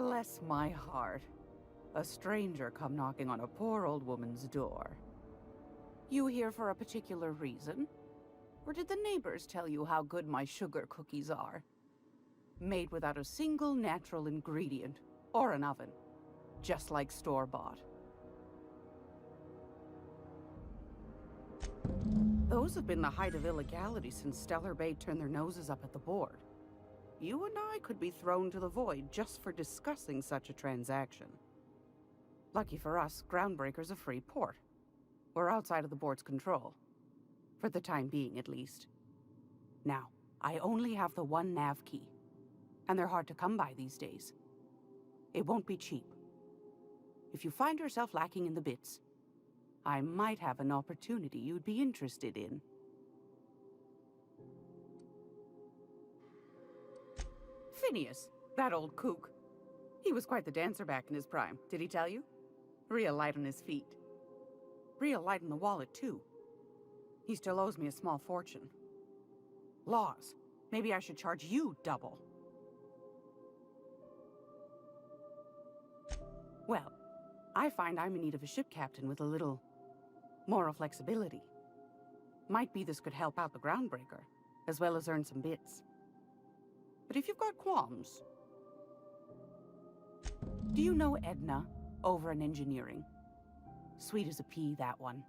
Bless my heart. A stranger come knocking on a poor old woman's door. You here for a particular reason? Or did the neighbors tell you how good my sugar cookies are? Made without a single natural ingredient, or an oven. Just like store-bought. Those have been the height of illegality since Stellar Bay turned their noses up at the board. You and I could be thrown to the void just for discussing such a transaction. Lucky for us, Groundbreaker's a free port. We're outside of the board's control. For the time being, at least. Now, I only have the one nav key. And they're hard to come by these days. It won't be cheap. If you find yourself lacking in the bits, I might have an opportunity you'd be interested in. Phineas, that old kook. He was quite the dancer back in his prime, did he tell you? Real light on his feet. Real light on the wallet, too. He still owes me a small fortune. Laws. Maybe I should charge you double. Well, I find I'm in need of a ship captain with a little moral flexibility. Might be this could help out the Groundbreaker, as well as earn some bits. But if you've got qualms... Do you know Edna, over in engineering? Sweet as a pea, that one.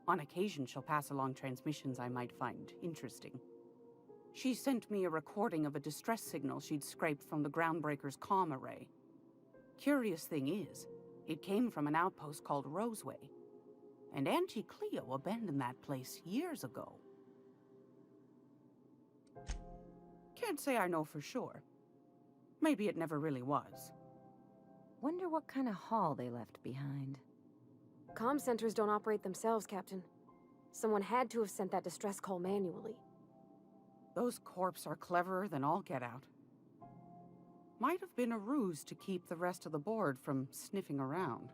On occasion, she'll pass along transmissions I might find interesting. She sent me a recording of a distress signal she'd scraped from the Groundbreaker's comm array. Curious thing is, it came from an outpost called Roseway. And Auntie Cleo abandoned that place years ago. Can't say I know for sure. Maybe it never really was. Wonder what kind of haul they left behind. Comm centers don't operate themselves, Captain. Someone had to have sent that distress call manually. Those corps are cleverer than all get out. Might have been a ruse to keep the rest of the board from sniffing around.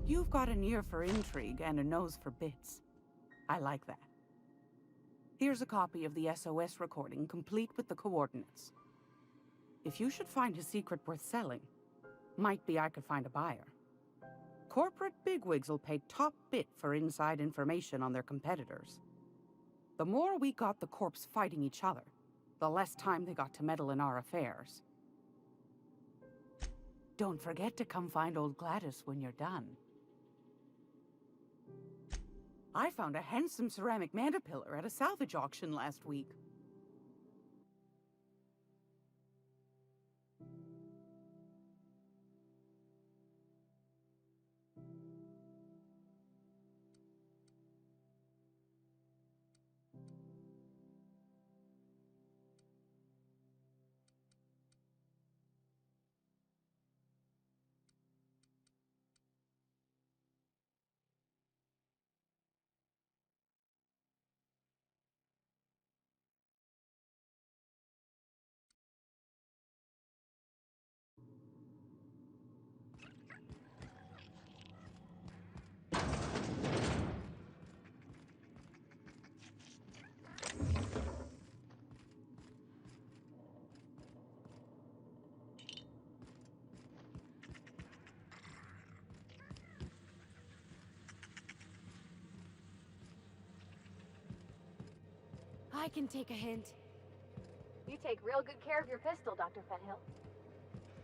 You've got an ear for intrigue and a nose for bits. I like that. Here's a copy of the SOS recording, complete with the coordinates. If you should find a secret worth selling, might be I could find a buyer. Corporate bigwigs will pay top bit for inside information on their competitors. The more we got the corps fighting each other, the less time they got to meddle in our affairs. Don't forget to come find old Gladys when you're done. I found a handsome ceramic mandapillar at a salvage auction last week. I can take a hint. You take real good care of your pistol, Dr. Fenhill.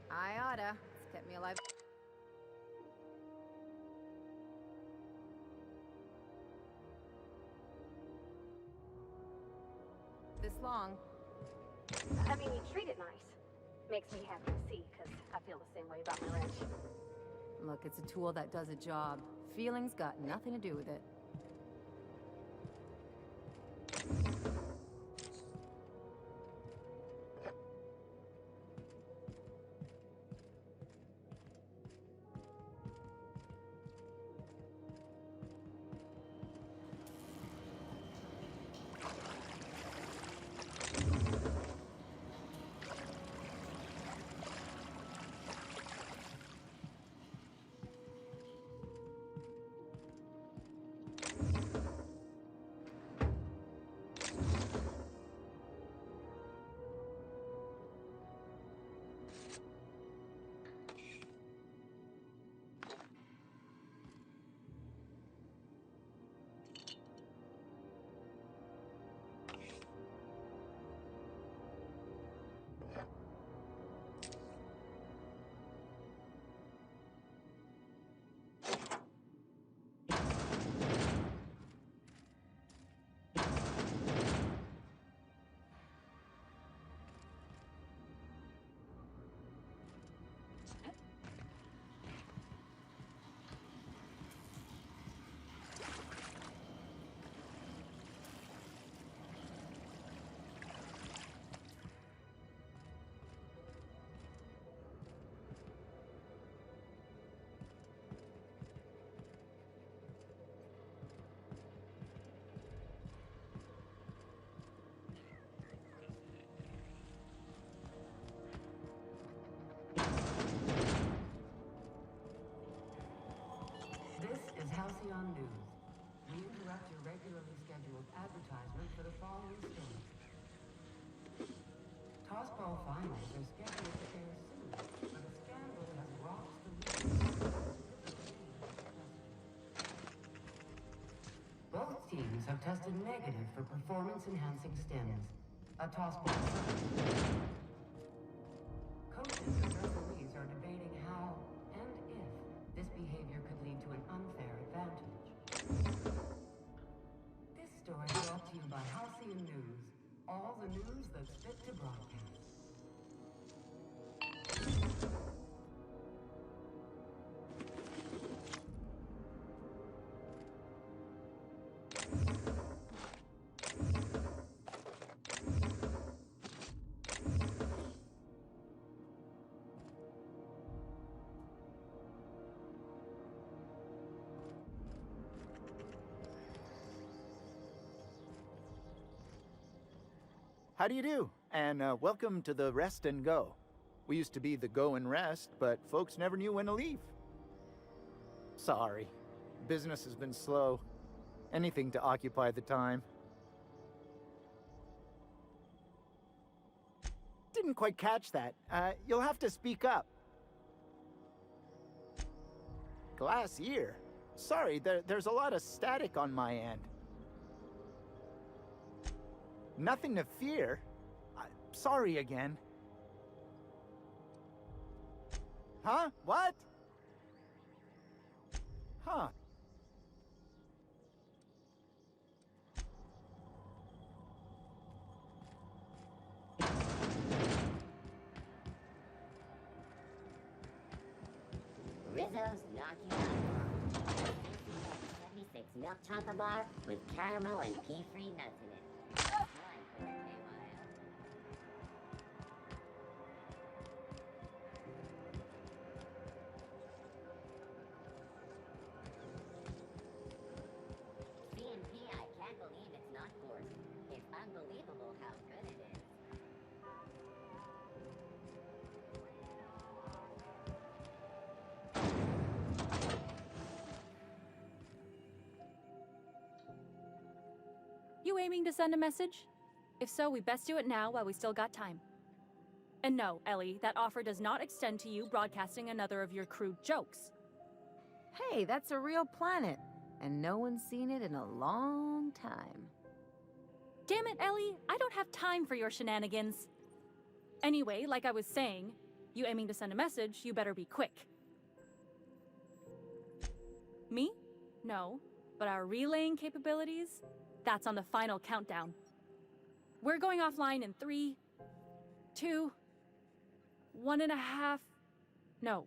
I oughta. It's kept me alive. This long. I mean, you treat it nice. Makes me happy to see, because I feel the same way about my wrench. Look, it's a tool that does a job. Feelings got nothing to do with it. Halcyon News. We interrupt your regularly scheduled advertisement for the following story. Tossball finals are scheduled to air soon, but a scandal has rocked the league. Both teams have tested negative for performance-enhancing stims. A tossball coaches and referees are debating how and if this behavior could lead to an unfair advantage. This story brought to you by Halcyon News. All the news that's fit to broadcast. How do you do? And welcome to the Rest and Go. We used to be the Go and Rest, but folks never knew when to leave. Sorry. Business has been slow. Anything to occupy the time. Didn't quite catch that. You'll have to speak up. Glass ear? Sorry, there's a lot of static on my end. Nothing to fear. Sorry again. Huh? What? Huh. Rizzo's knocking out 76 milk chocolate bar with caramel and pea-free nuts in it. CNP, I can't believe it's not forced. It's unbelievable how good it is. You aiming to send a message? If so, we best do it now while we still got time. And no, Ellie, that offer does not extend to you broadcasting another of your crude jokes. Hey, that's a real planet, and no one's seen it in a long time. Damn it, Ellie, I don't have time for your shenanigans. Anyway, like I was saying, you aiming to send a message, you better be quick. Me? No, but our relaying capabilities? That's on the final countdown. We're going offline in 3, 2, 1.5... No.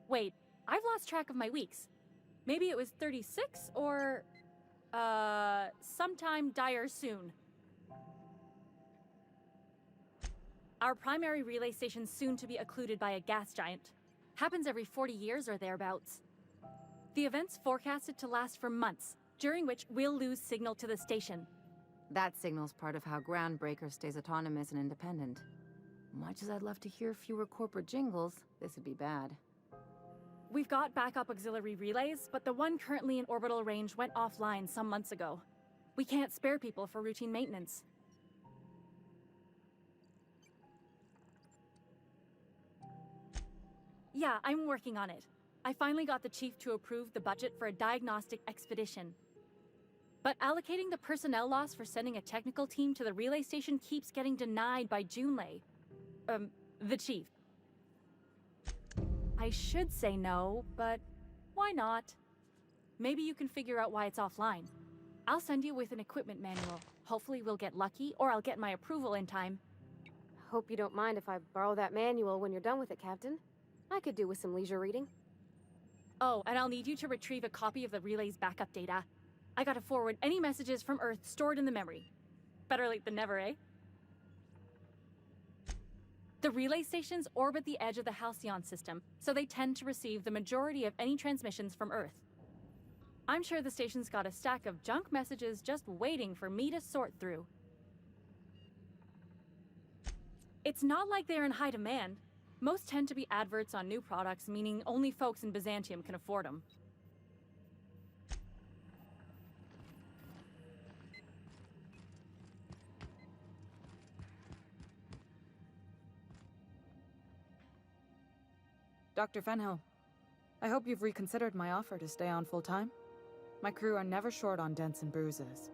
Wait, I've lost track of my weeks. Maybe it was 36 or... sometime dire soon. Our primary relay station's soon to be occluded by a gas giant. Happens every 40 years or thereabouts. The event's forecasted to last for months, during which we'll lose signal to the station. That signal's part of how Groundbreaker stays autonomous and independent. Much as I'd love to hear fewer corporate jingles, this would be bad. We've got backup auxiliary relays, but the one currently in orbital range went offline some months ago. We can't spare people for routine maintenance. Yeah, I'm working on it. I finally got the chief to approve the budget for a diagnostic expedition. But allocating the personnel loss for sending a technical team to the relay station keeps getting denied by Junlei. The chief. I should say no, but why not? Maybe you can figure out why it's offline. I'll send you with an equipment manual. Hopefully we'll get lucky, or I'll get my approval in time. Hope you don't mind if I borrow that manual when you're done with it, Captain. I could do with some leisure reading. Oh, and I'll need you to retrieve a copy of the relay's backup data. I gotta forward any messages from Earth stored in the memory. Better late than never, eh? The relay stations orbit the edge of the Halcyon system, so they tend to receive the majority of any transmissions from Earth. I'm sure the station's got a stack of junk messages just waiting for me to sort through. It's not like they're in high demand. Most tend to be adverts on new products, meaning only folks in Byzantium can afford them. Dr. Fenhill, I hope you've reconsidered my offer to stay on full-time. My crew are never short on dents and bruises.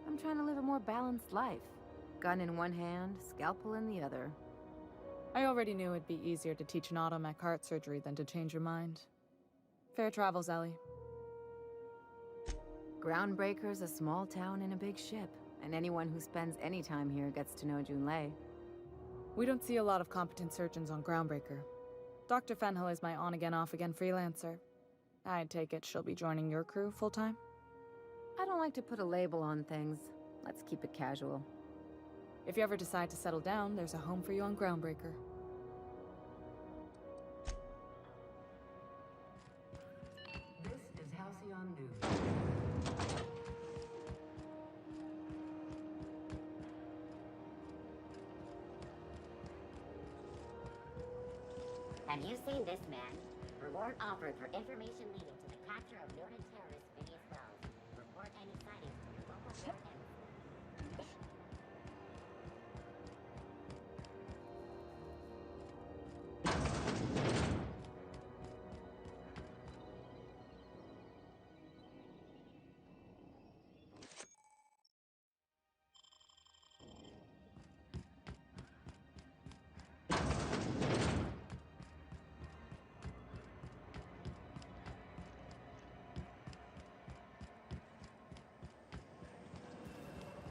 I'm trying to live a more balanced life. Gun in one hand, scalpel in the other. I already knew it'd be easier to teach an automech heart surgery than to change your mind. Fair travels, Ellie. Groundbreaker's a small town in a big ship, and anyone who spends any time here gets to know Junlei. We don't see a lot of competent surgeons on Groundbreaker. Dr. Fenhill is my on-again, off-again freelancer. I take it she'll be joining your crew full-time? I don't like to put a label on things. Let's keep it casual. If you ever decide to settle down, there's a home for you on Groundbreaker. This is Halcyon News. Have you seen this man? Reward offered for information leading to the capture of noted terrorist Phineas Wells. Report any sightings to your local port embassy.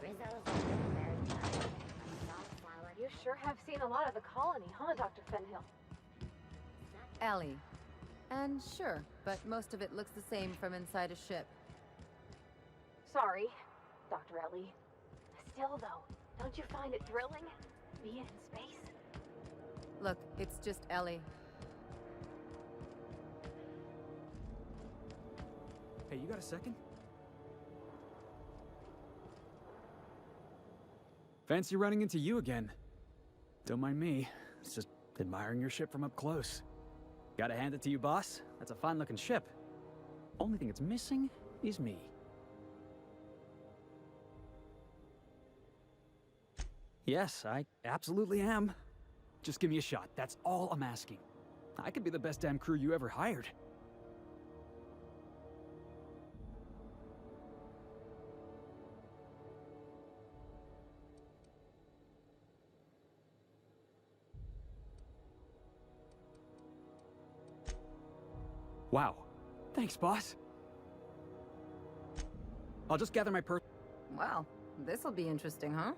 Rizzo's very nice. You sure have seen a lot of the colony, huh, Dr. Fenhill? Ellie. And sure, but most of it looks the same from inside a ship. Sorry, Dr. Ellie. Still, though, don't you find it thrilling? Being in space? Look, it's just Ellie. Hey, you got a second? Fancy running into you again. Don't mind me. It's just admiring your ship from up close. Gotta hand it to you, boss. That's a fine-looking ship. Only thing it's missing is me. Yes, I absolutely am. Just give me a shot. That's all I'm asking. I could be the best damn crew you ever hired. Wow. Thanks, boss. I'll just gather my Well, this'll be interesting, huh?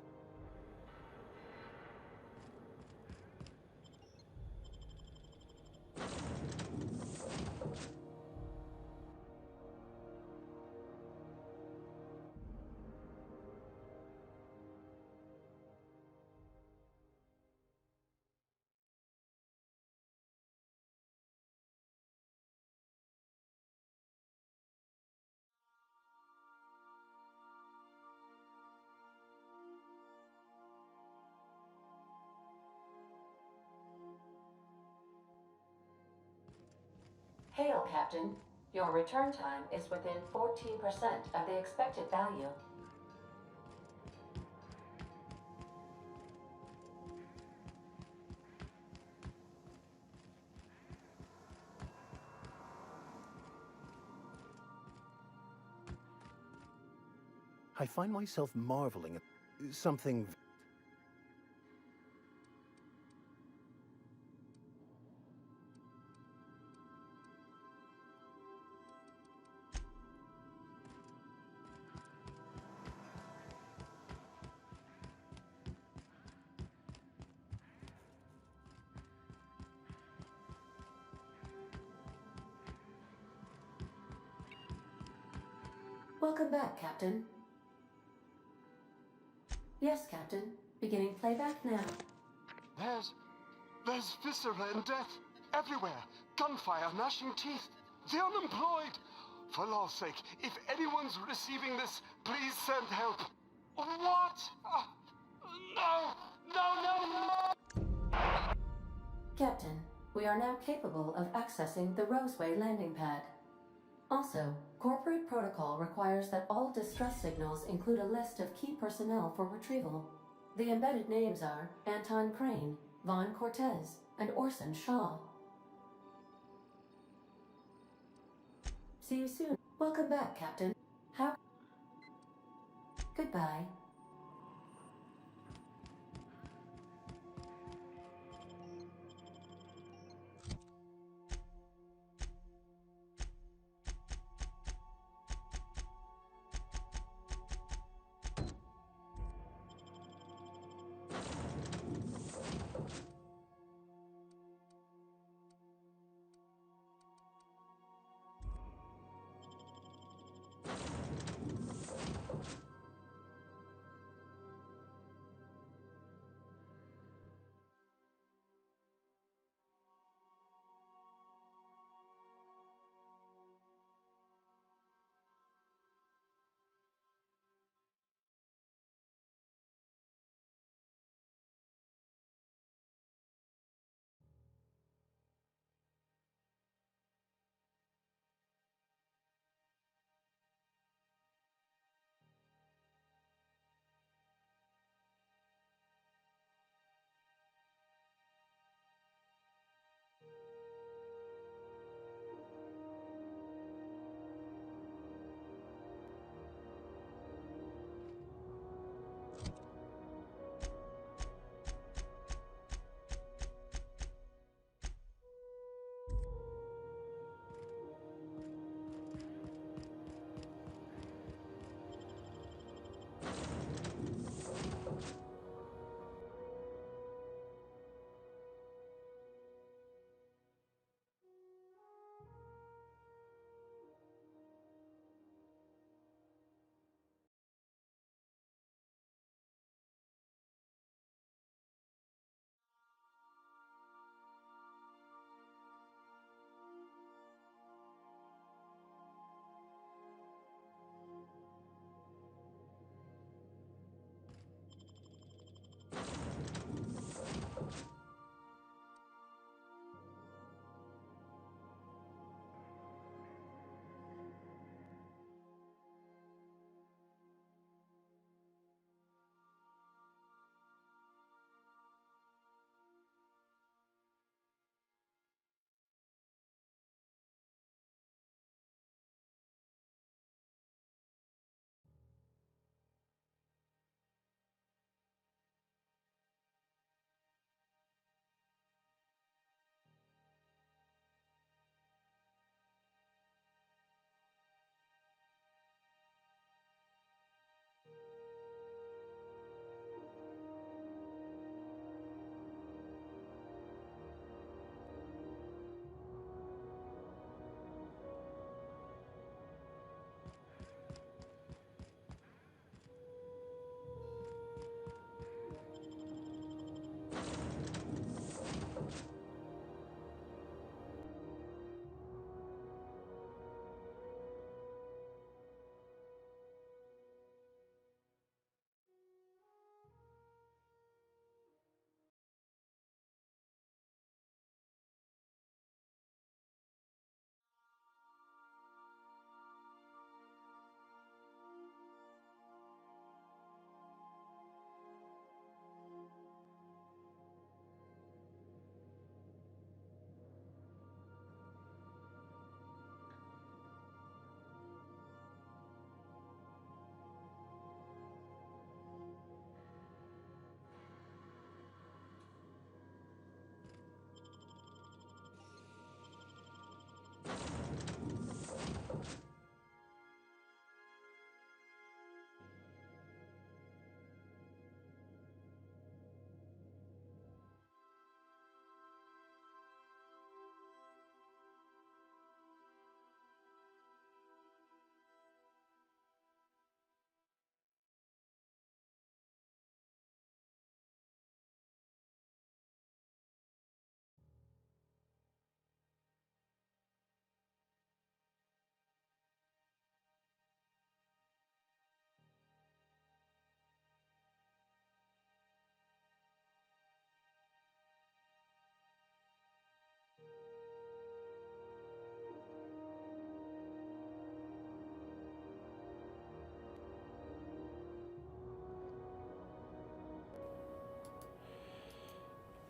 Hail, Captain. Your return time is within 14% of the expected value. I find myself marveling at something. Welcome back, Captain. Yes, Captain. Beginning playback now. There's viscera and death everywhere. Gunfire, gnashing teeth. The unemployed. For law's sake, if anyone's receiving this, please send help. What? No! No, no, no! Captain, we are now capable of accessing the Roseway landing pad. Also, corporate protocol requires that all distress signals include a list of key personnel for retrieval. The embedded names are Anton Crane, Vaughn Cortez, and Orson Shaw. See you soon. Welcome back, Captain. How? Goodbye.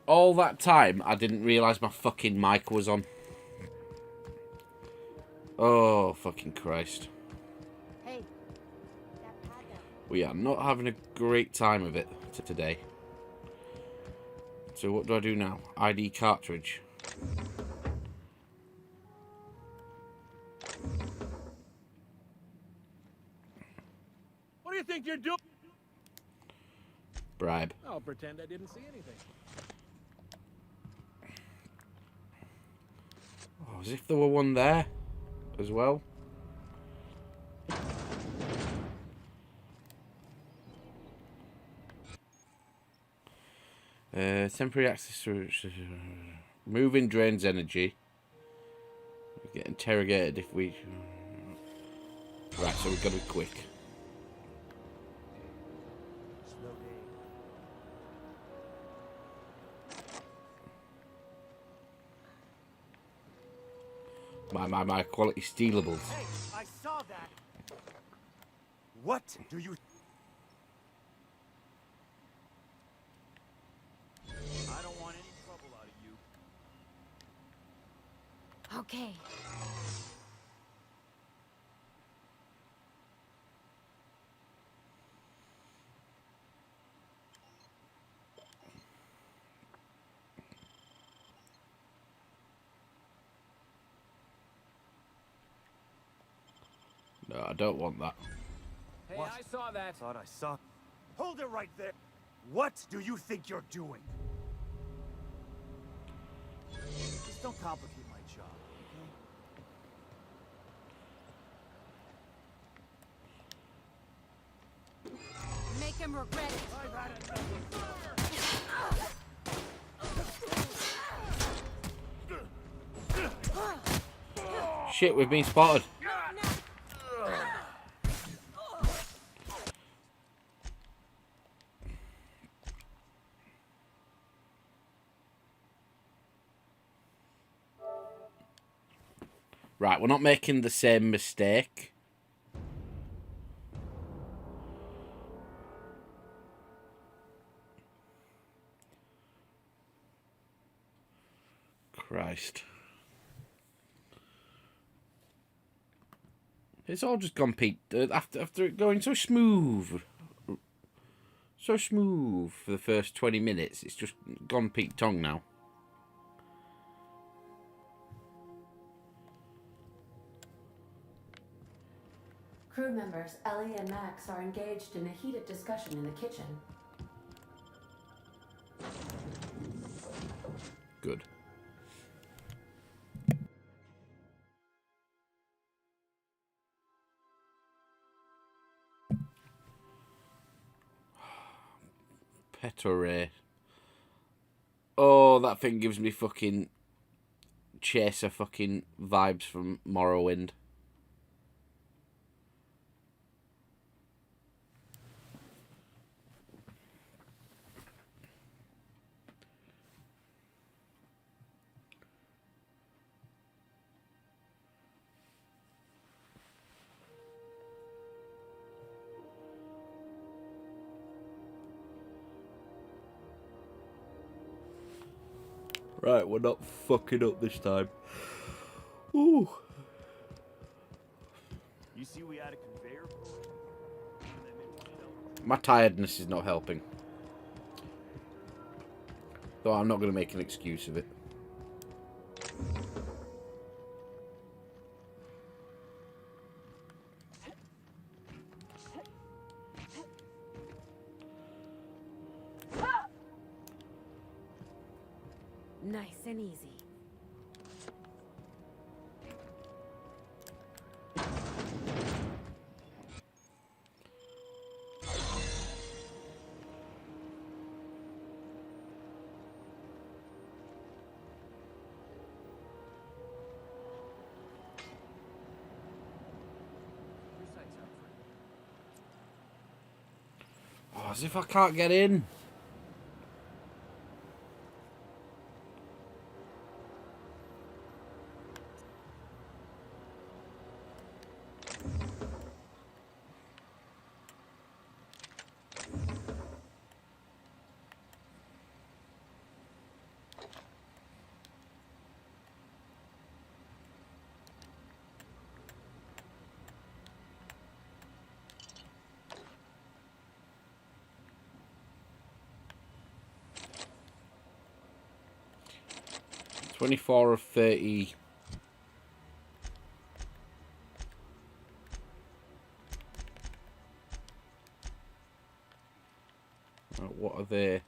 All that time, I didn't realise my fucking mic was on. Oh, fucking Christ. Hey, that pad though. We are not having a great time of it today. So what do I do now? ID cartridge. What do you think you're doing? Bribe. I'll pretend I didn't see anything. Oh, as if there were one there as well. Temporary access to moving drains energy. We get interrogated if we. Right, so we've got to be quick. My quality stealables. Hey, I saw that. What do you? I don't want any trouble out of you. Okay. No, I don't want that. Hey, What? I saw that. Thought I saw. Hold it right there. What do you think you're doing? Just don't complicate my job, okay? Make him regret it. I've had enough. Shit, we've been spotted. Right, we're not making the same mistake. Christ. It's all just gone Pete after it going so smooth. So smooth for the first 20 minutes. It's just gone Pete Tong now. Crew members Ellie and Max are engaged in a heated discussion in the kitchen. Good. Petore. Oh, that thing gives me fucking Chaser fucking vibes from Morrowind. Right, we're not fucking up this time. Ooh. You see, we had a conveyor. My tiredness is not helping. Though I'm not going to make an excuse of it. Nice and easy. Oh, as if I can't get in. 24 of 30. What are they?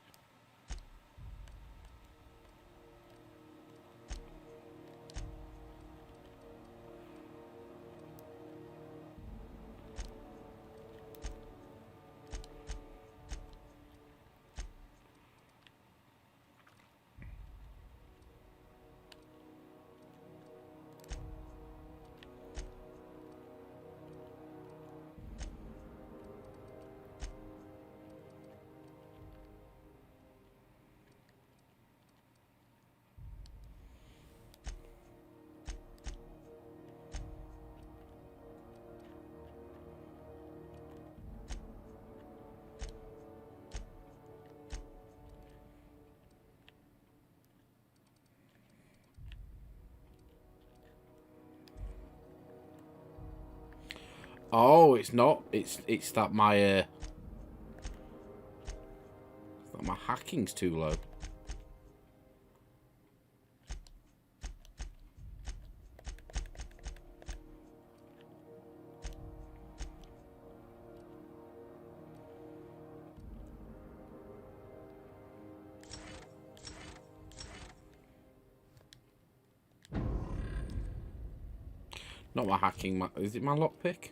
Oh, it's not. It's that my my hacking's too low. Not my hacking. Is it my lockpick?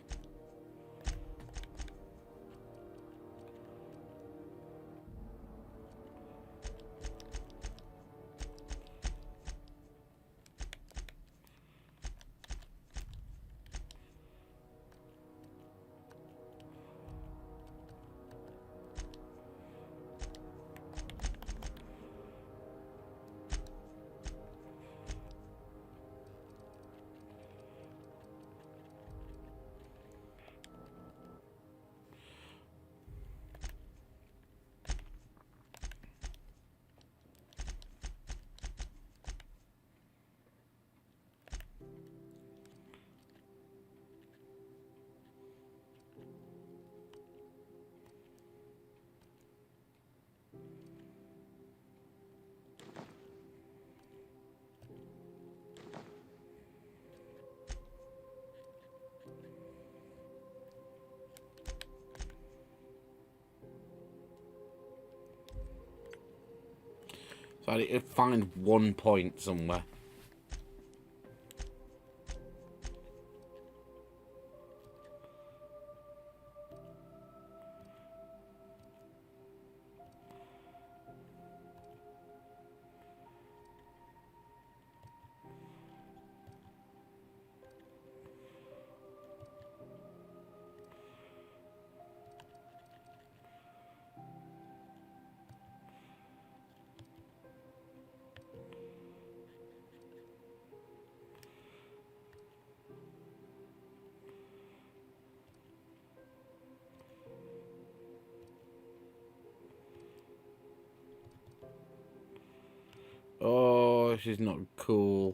So I need to find 1 point somewhere. Oh, this is not cool.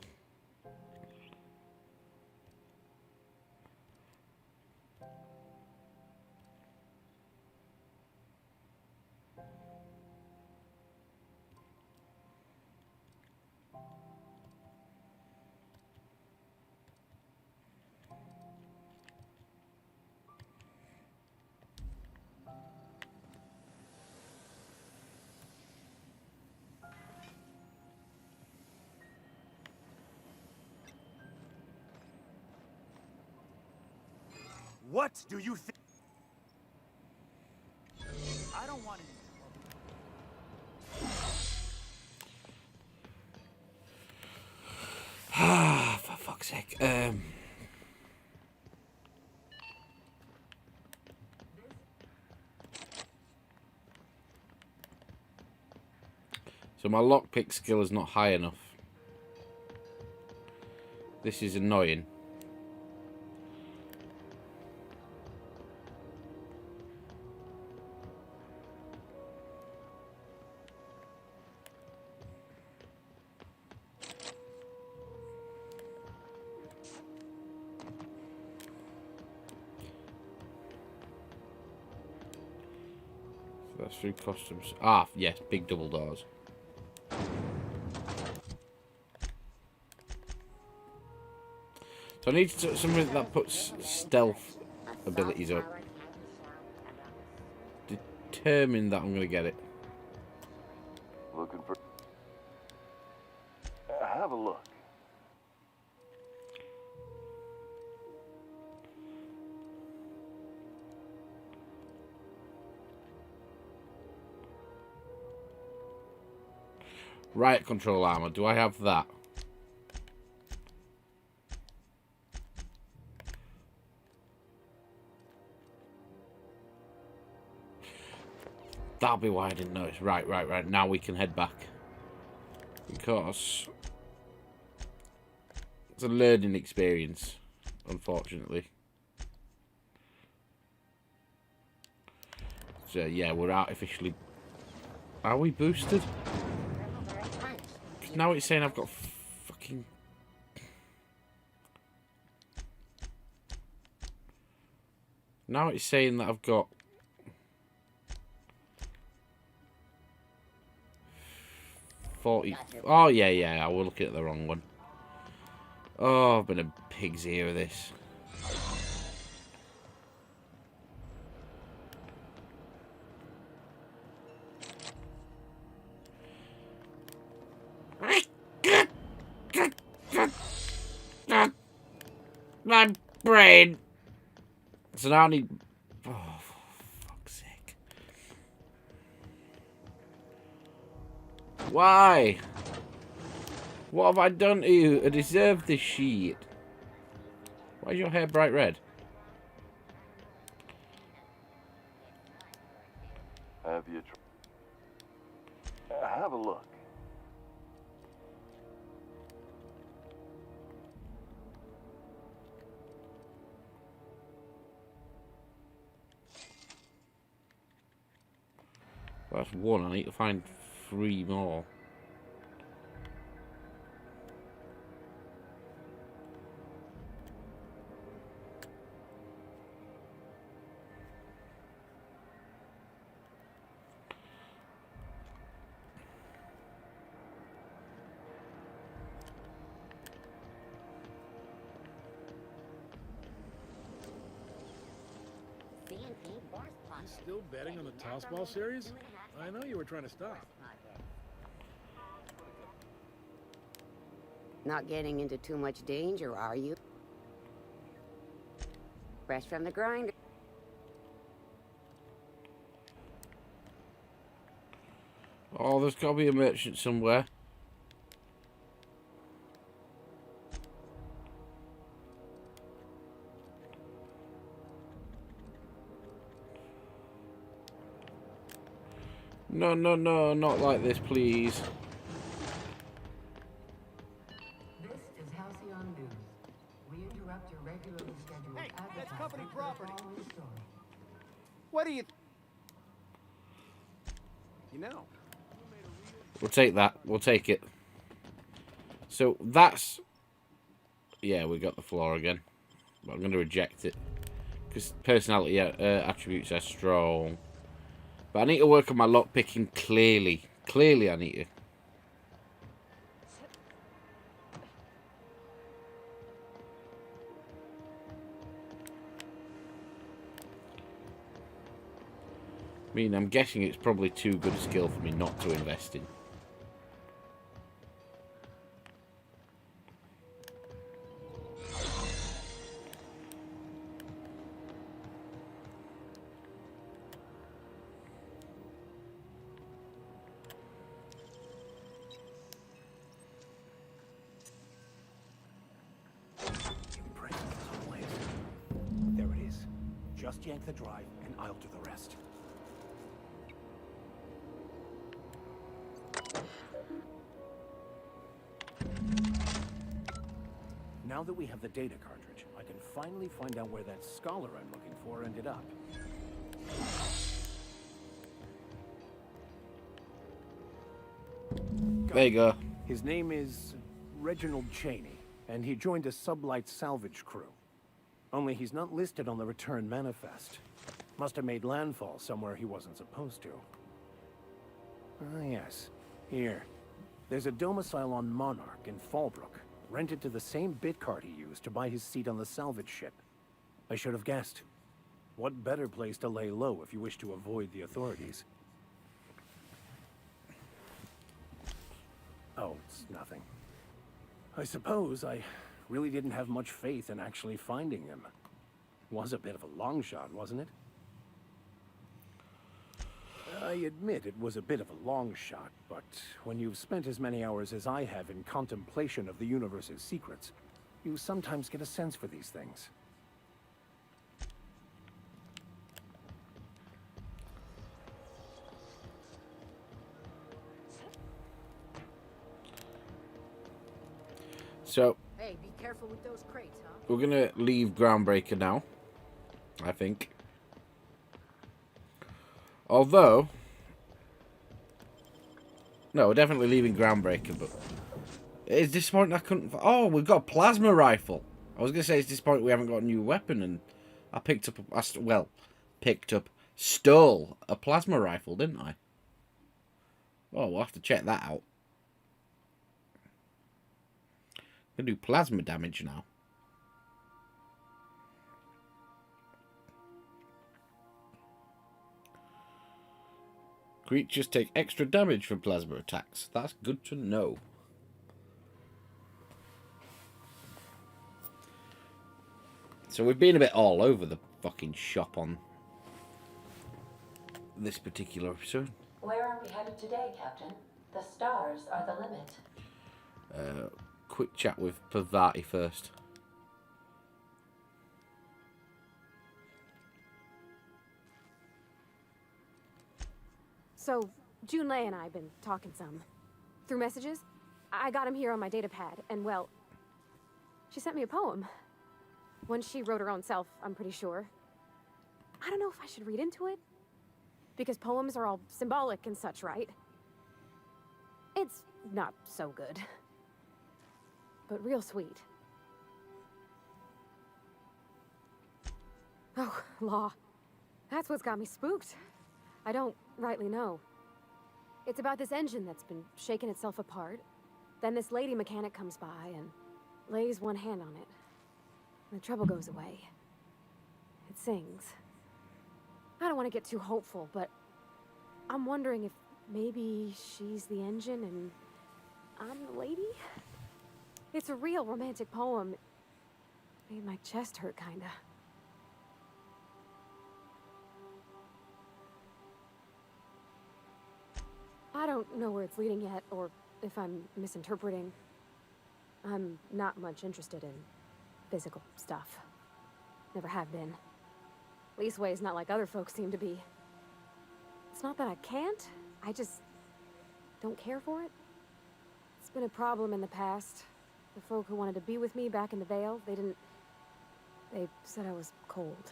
What do you think? I don't want any Ah, for fuck's sake. So my lockpick skill is not high enough. This is annoying. So that's through customs. Ah, yes, big double doors. So I need something that puts stealth abilities up. Determined that I'm going to get it. Looking for... have a look. Riot control armor. Do I have that? That'll be why I didn't notice. Right. Now we can head back. Because it's a learning experience, unfortunately. So yeah, we're artificially... Are we boosted? Now it's saying I've got fucking... Now it's saying that I've got... Oh, yeah, I was looking at the wrong one. Oh, I've been a pig's ear of this. My brain. So now I need... Oh, for fuck's sake. Why? What have I done to you? I deserve this shit. Why is your hair bright red? Have you have a look. That's one. I need to find 3 more. Still betting on the toss ball series? I know you were trying to stop. Not getting into too much danger, are you? Fresh from the grinder. Oh, there's got to be a merchant somewhere. No, not like this, please. This is Halcyon News. We interrupt your regularly scheduled That's company property. story. What do you... You know... We'll take that. We'll take it. So that's... Yeah, we got the floor again. But I'm going to reject it. Because personality attributes are strong. But I need to work on my lockpicking clearly. Clearly I need to. I mean, I'm guessing it's probably too good a skill for me not to invest in. There it is. Just yank the drive, and I'll do the rest. Now that we have the data cartridge, I can finally find out where that scholar I'm looking for ended up. There you go. His name is Reginald Cheney, and he joined a sublight salvage crew. Only he's not listed on the return manifest. Must have made landfall somewhere he wasn't supposed to. Ah, yes. Here. There's a domicile on Monarch in Fallbrook. rented to the same bit card he used to buy his seat on the salvage ship. I should have guessed. What better place to lay low if you wish to avoid the authorities? Oh, it's nothing. I suppose I really didn't have much faith in actually finding him. Was a bit of a long shot, wasn't it? I admit it was a bit of a long shot, but when you've spent as many hours as I have in contemplation of the universe's secrets, you sometimes get a sense for these things. So, Hey, be careful with those crates, huh? we're gonna leave Groundbreaker now, I think. Although, no, we're definitely leaving Groundbreaker, but it's disappointing I couldn't. Oh, we've got a plasma rifle. I was gonna say it's disappointing we haven't got a new weapon, and I picked up, stole a plasma rifle, didn't I? Oh, we'll have to check that out. Can do plasma damage now. Creatures take extra damage from plasma attacks. That's good to know. So we've been a bit all over the fucking shop on this particular episode. Where are we headed today, Captain? The stars are the limit. Quick chat with Pavati first. So, Junlei and I have been talking some. Through messages. I got him here on my data pad, and well, she sent me a poem. One she wrote her own self, I'm pretty sure. I don't know if I should read into it. Because poems are all symbolic and such, right? It's not so good. But real sweet. Oh, law. That's what's got me spooked. I don't rightly know. It's about this engine that's been shaking itself apart. Then this lady mechanic comes by and lays one hand on it. And the trouble goes away. It sings. I don't want to get too hopeful, but I'm wondering if maybe she's the engine and I'm the lady? It's a real romantic poem. It made my chest hurt, kinda. I don't know where it's leading yet, or if I'm misinterpreting. I'm not much interested in physical stuff. Never have been. Leastways not like other folks seem to be. It's not that I can't, I just don't care for it. It's been a problem in the past. The folk who wanted to be with me back in the Vale, they said I was cold.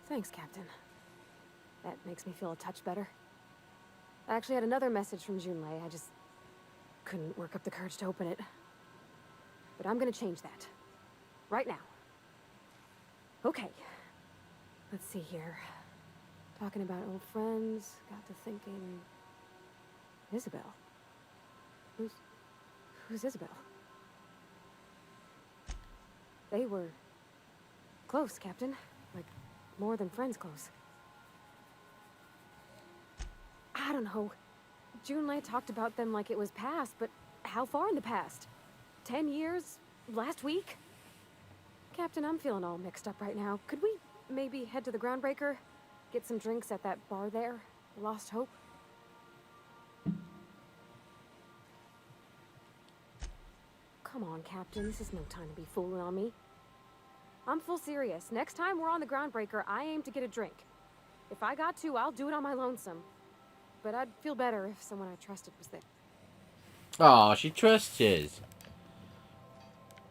Thanks, Captain. That makes me feel a touch better. I actually had another message from Junlei. I just couldn't work up the courage to open it. But I'm gonna change that. Right now. Okay. Let's see here. Talking about old friends, got to thinking... Isabel? Who's Isabel? They were close, Captain. Like, more than friends close. I don't know. Junlei talked about them like it was past, but how far in the past? 10 years? Last week? Captain, I'm feeling all mixed up right now. Could we maybe head to the Groundbreaker? Get some drinks at that bar there? Lost Hope? Come on, Captain. This is no time to be fooling on me. I'm full serious. Next time we're on the Groundbreaker, I aim to get a drink. If I got to, I'll do it on my lonesome. But I'd feel better if someone I trusted was there. Oh, she trusts us.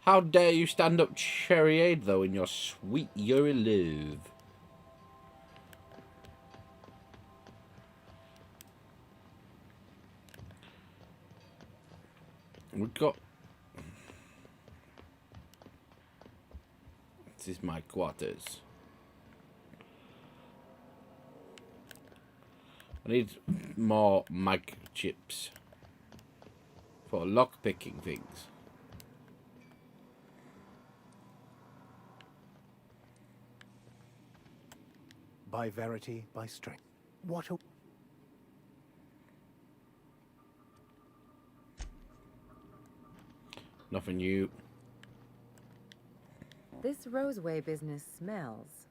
How dare you stand up Cherryade, though, in your sweet Yuri love. We've got... This is my quarters. I need more mag chips for lock picking things. By verity, by strength. What a... Nothing new. This Roseway business smells.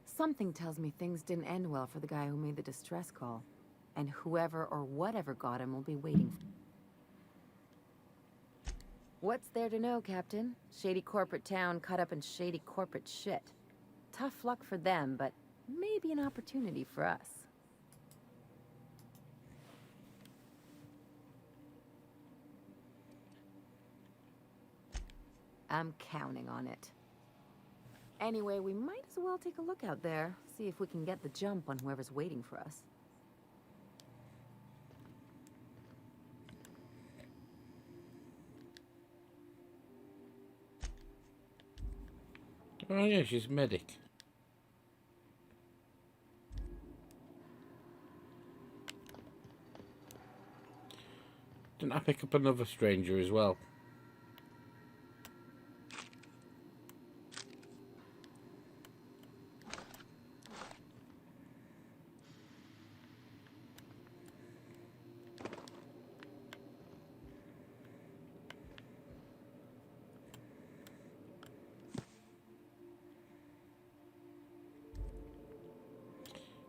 Something tells me things didn't end well for the guy who made the distress call. And whoever or whatever got him will be waiting. What's there to know, Captain? Shady corporate town caught up in shady corporate shit. Tough luck for them, but maybe an opportunity for us. I'm counting on it. Anyway, we might as well take a look out there, see if we can get the jump on whoever's waiting for us. Oh yeah, she's a medic. Didn't I pick up another stranger as well?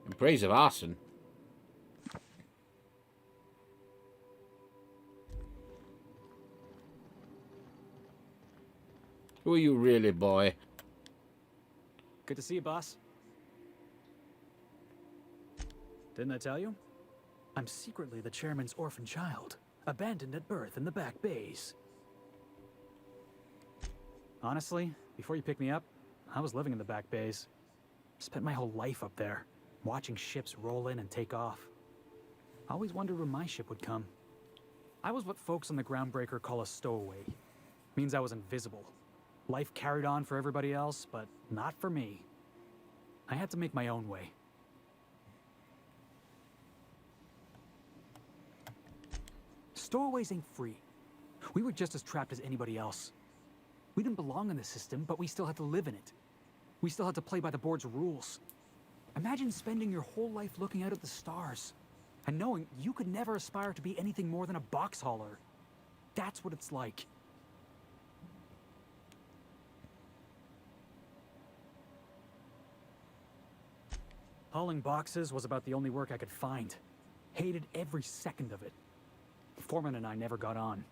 In praise of arson. Who are you really, boy? Good to see you, boss. Didn't I tell you? I'm secretly the chairman's orphan child, abandoned at birth in the back bays. Honestly, before you picked me up, I was living in the back bays. Spent my whole life up there, watching ships roll in and take off. I always wondered when my ship would come. I was what folks on the Groundbreaker call a stowaway. Means I was invisible. Life carried on for everybody else, but not for me. I had to make my own way. Stowaways ain't free. We were just as trapped as anybody else. We didn't belong in the system, but we still had to live in it. We still had to play by the board's rules. Imagine spending your whole life looking out at the stars, and knowing you could never aspire to be anything more than a box hauler. That's what it's like. Hauling boxes was about the only work I could find. Hated every second of it. Foreman and I never got on.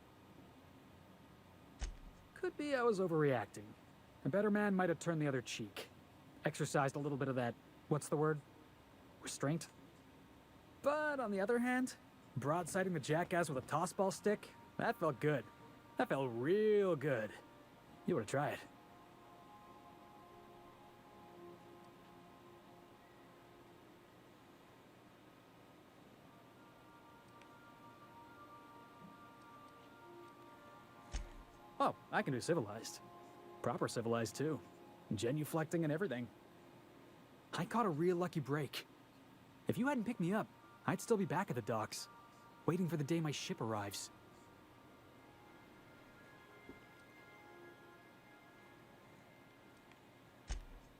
Could be I was overreacting. A better man might have turned the other cheek. Exercised a little bit of that, what's the word? Restraint? But on the other hand, broadsiding the jackass with a tossball stick, that felt good. That felt real good. You ought to try it. Oh, I can do civilized. Proper civilized, too. Genuflecting and everything. I caught a real lucky break. If you hadn't picked me up, I'd still be back at the docks, waiting for the day my ship arrives.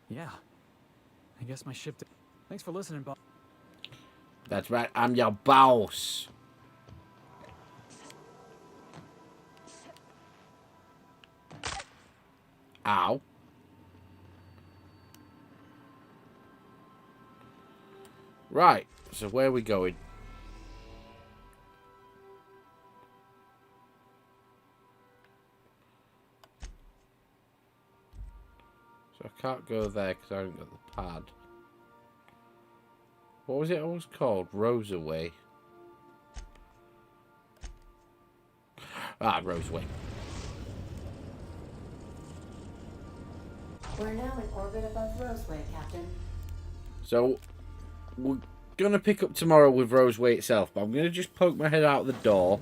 Yeah. I guess my ship... Thanks for listening, Bob. That's right, I'm your boss. Ow. Right, so where are we going? So I can't go there because I haven't got the pad. What was it always called? Roseway. Ah, Roseway. We're now in orbit above Roseway, Captain. So, we're going to pick up tomorrow with Roseway itself, but I'm going to just poke my head out the door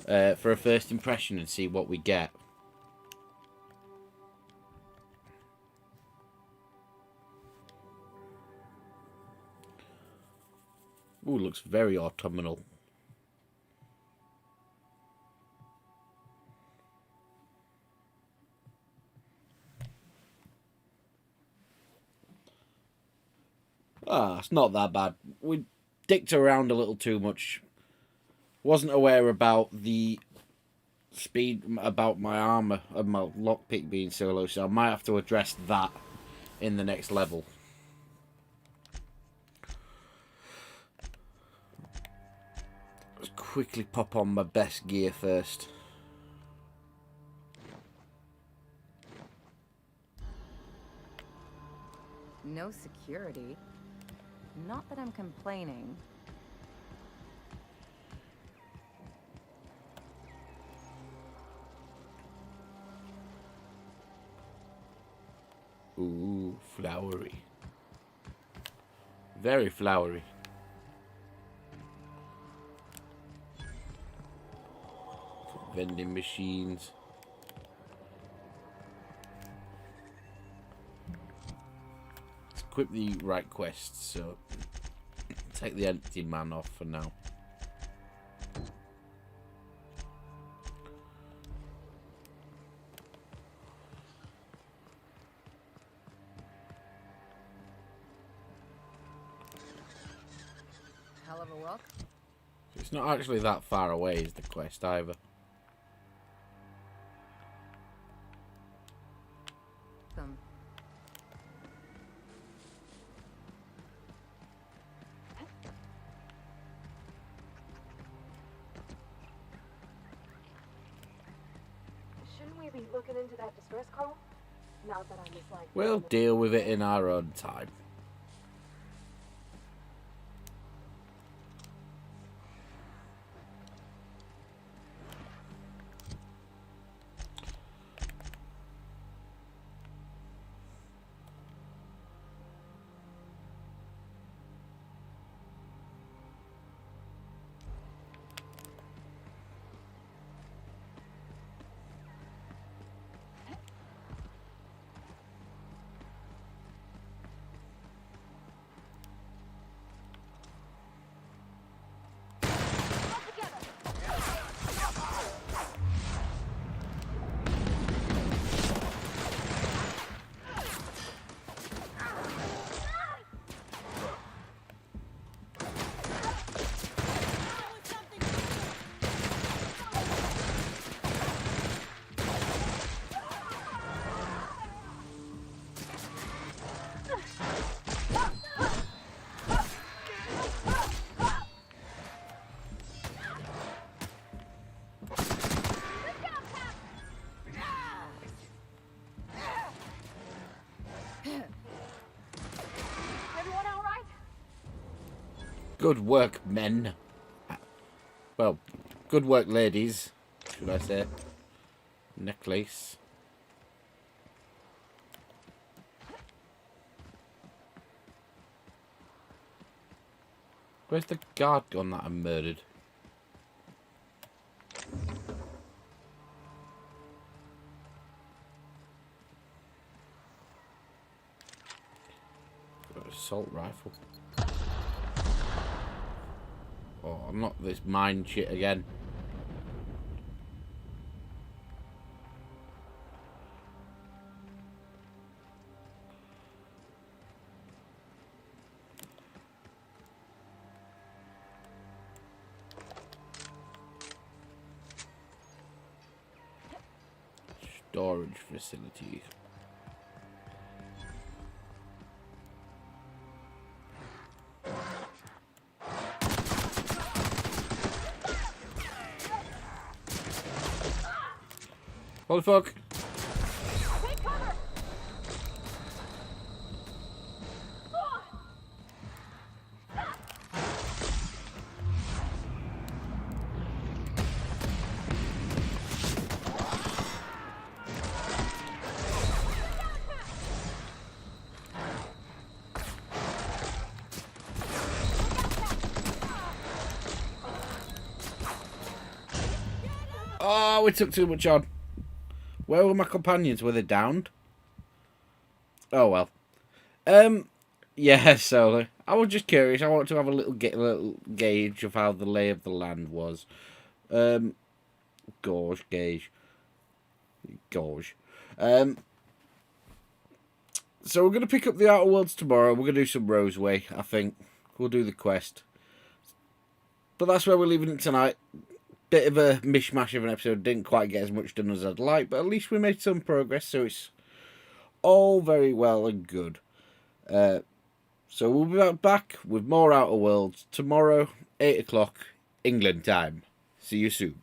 for a first impression and see what we get. Ooh, looks very autumnal. Ah, it's not that bad. We dicked around a little too much. Wasn't aware about the speed, about my armor and my lockpick being so low, so I might have to address that in the next level. Let's quickly pop on my best gear first. No security. Not that I'm complaining. Ooh, flowery. Very flowery. Vending machines. Let's equip the right quests, so take the empty man off for now. Hell of a walk. It's not actually that far away, is the quest either. Shouldn't we be looking into that distress call? Not that I'm just like... We'll deal with it in our own time. Everyone all right? Good work, men. Well, good work, ladies, should I say. Necklace. Where's the guard gun that I murdered? Got an assault rifle. Oh, not this mine shit again. Storage facility. Holy fuck. Oh, we took too much on. Where were my companions? Were they downed? Oh well. Yeah, so I was just curious. I wanted to have a little gauge of how the lay of the land was. Gauge. So we're going to pick up the Outer Worlds tomorrow. We're going to do some Roseway, I think. We'll do the quest. But that's where we're leaving it tonight. Bit of a mishmash of an episode. Didn't quite get as much done as I'd like, but at least we made some progress, so it's all very well and good. So we'll be back with more Outer Worlds tomorrow, 8 o'clock, England time. See you soon.